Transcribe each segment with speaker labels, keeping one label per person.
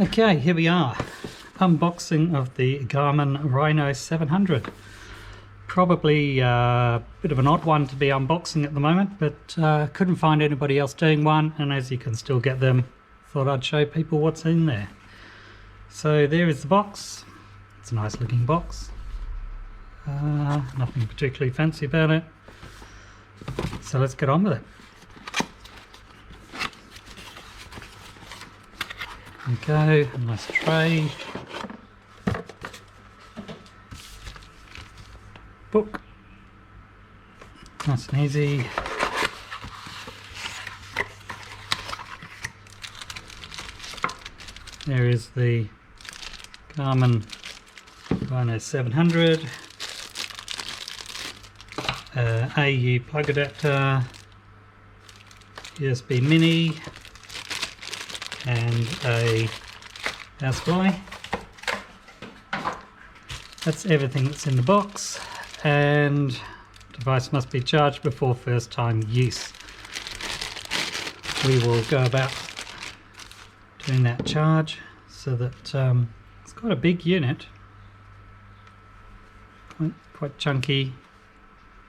Speaker 1: Okay, here we are. Unboxing of the Garmin Rino 700. Probably a bit of an odd one to be unboxing at the moment, but couldn't find anybody else doing one, and as you can still get them, thought I'd show people what's in there. So there is the box. It's a nice looking box. Nothing particularly fancy about it. So let's get on with it. There we go, a nice tray, book, nice and easy. There is the Garmin Rino 700, AU plug adapter, USB mini, and a power supply. That's everything that's in the box, and the device must be charged before first time use. We will go about doing that charge so that it's quite a big unit, quite chunky,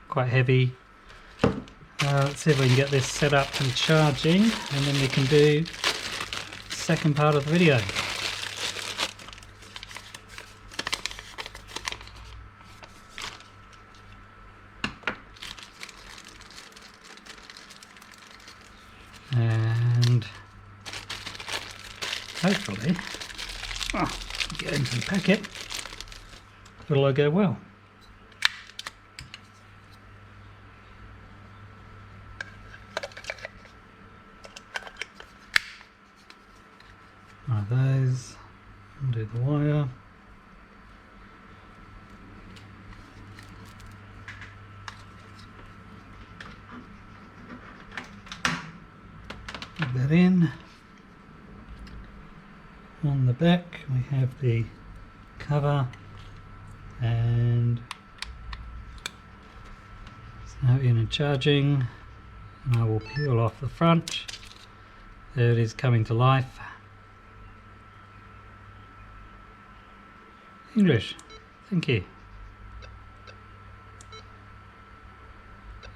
Speaker 1: quite heavy. Let's see if we can get this set up and charging, and then we can do second part of the video. And hopefully, get into the packet, it'll all go well. One of those, undo the wire. Plug that in. On the back we have the cover, and it's now in and charging. And I will peel off the front. There it is, coming to life. English, thank you.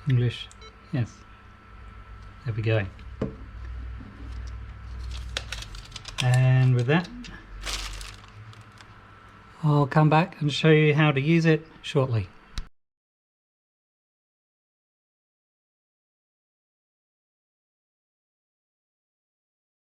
Speaker 1: English, yes. There we go. And with that, I'll come back and show you how to use it shortly.